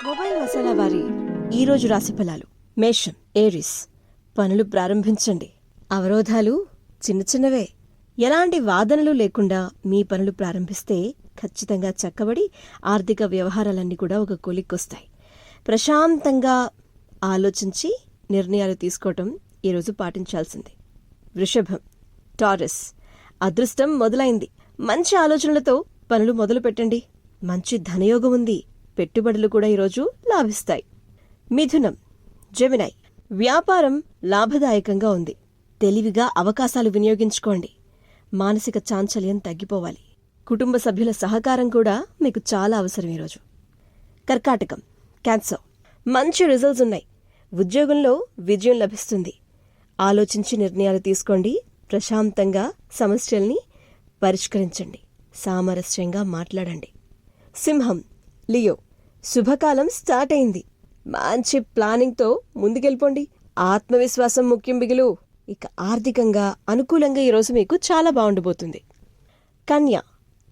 Mobile masala వారి ఈరోజు రాశి ఫలాలు. మేషం, ఏరిస్. పనులు ప్రారంభించండి. అవరోధాలు చిన్న చిన్నవే. ఎలాంటి వాదనలు లేకుండా మీ పనులు ప్రారంభిస్తే ఖచ్చితంగా చక్కబడి ఆర్థిక వ్యవహారాలన్నీ కూడా ఒక కొలిక్కొస్తాయి. ప్రశాంతంగా ఆలోచించి నిర్ణయాలు తీసుకోవటం ఈరోజు పాటించాల్సింది. వృషభం, టారస్. అదృష్టం మొదలైంది. మంచి ఆలోచనలతో పనులు మొదలు పెట్టండి. మంచి ధనయోగం ఉంది. పెట్టుబడులు కూడా ఈరోజు లాభిస్తాయి. మిథునం, జెమినై. వ్యాపారం లాభదాయకంగా ఉంది. తెలివిగా అవకాశాలు వినియోగించుకోండి. మానసిక చాంచల్యం తగ్గిపోవాలి. కుటుంబ సభ్యుల సహకారం కూడా మీకు చాలా అవసరం ఈరోజు. కర్కాటకం, క్యాన్సర్. మంచి రిజల్ట్స్ ఉన్నాయి. ఉద్యోగంలో విజయం లభిస్తుంది. ఆలోచించి నిర్ణయాలు తీసుకోండి. ప్రశాంతంగా సమస్యల్ని పరిష్కరించండి. సామరస్యంగా మాట్లాడండి. సింహం, లియో. శుభకాలం స్టార్ట్ అయింది. మంచి ప్లానింగ్తో ముందుకెళ్ళిపోండి. ఆత్మవిశ్వాసం ముఖ్యం బిగులు. ఇక ఆర్థికంగా అనుకూలంగా ఈరోజు మీకు చాలా బాగుండబోతుంది. కన్య,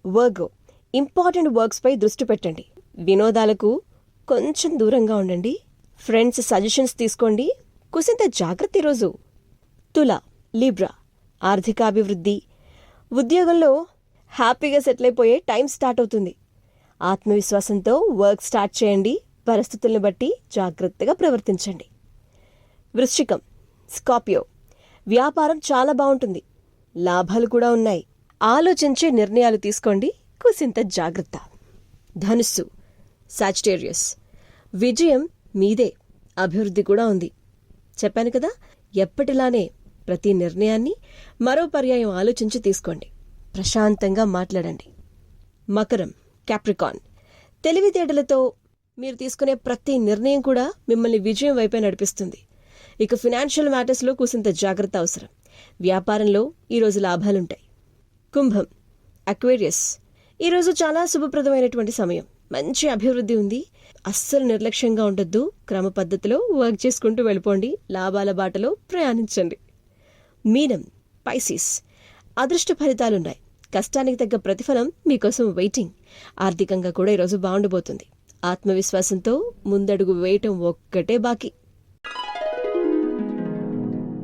వర్గో. ఇంపార్టెంట్ వర్క్స్పై దృష్టి పెట్టండి. వినోదాలకు కొంచెం దూరంగా ఉండండి. ఫ్రెండ్స్ సజెషన్స్ తీసుకోండి. కుసింత జాగ్రత్త ఈరోజు. తుల, లిబ్రా. ఆర్థికాభివృద్ధి. ఉద్యోగంలో హ్యాపీగా సెటిల్ అయిపోయే టైం స్టార్ట్ అవుతుంది. ఆత్మవిశ్వాసంతో వర్క్ స్టార్ట్ చేయండి. పరిస్థితులను బట్టి జాగ్రత్తగా ప్రవర్తించండి. వృశ్చికం, స్కార్పియో. వ్యాపారం చాలా బాగుంటుంది. లాభాలు కూడా ఉన్నాయి. ఆలోచించే నిర్ణయాలు తీసుకోండి. కుసింత జాగ్రత్త. ధనుస్సు, సాజిటేరియస్. విజయం మీదే. అభివృద్ధి కూడా ఉంది. చెప్పాను కదా, ఎప్పటిలానే ప్రతి నిర్ణయాన్ని మరో పర్యాయం ఆలోచించి తీసుకోండి. ప్రశాంతంగా మాట్లాడండి. మకరం, క్యాప్రికాన్. తెలివితేటలతో మీరు తీసుకునే ప్రతి నిర్ణయం కూడా మిమ్మల్ని విజయం వైపే నడిపిస్తుంది. ఇక ఫినాన్షియల్ మ్యాటర్స్లో కూసింత జాగ్రత్త అవసరం. వ్యాపారంలో ఈరోజు లాభాలుంటాయి. కుంభం, అక్వేరియస్. ఈరోజు చాలా శుభప్రదమైనటువంటి సమయం. మంచి అభివృద్ధి ఉంది. అస్సలు నిర్లక్ష్యంగా ఉండొద్దు. క్రమ పద్ధతిలో వర్క్ చేసుకుంటూ వెళ్ళిపోండి. లాభాల బాటలో ప్రయాణించండి. మీనం, పైసిస్. అదృష్ట ఫలితాలున్నాయి. కష్టానికి తగ్గ ప్రతిఫలం మీకోసం వెయిటింగ్. ఆర్థికంగా కూడా ఈరోజు బాగుండబోతుంది. ఆత్మవిశ్వాసంతో ముందడుగు వేయటం ఒక్కటే బాకీ.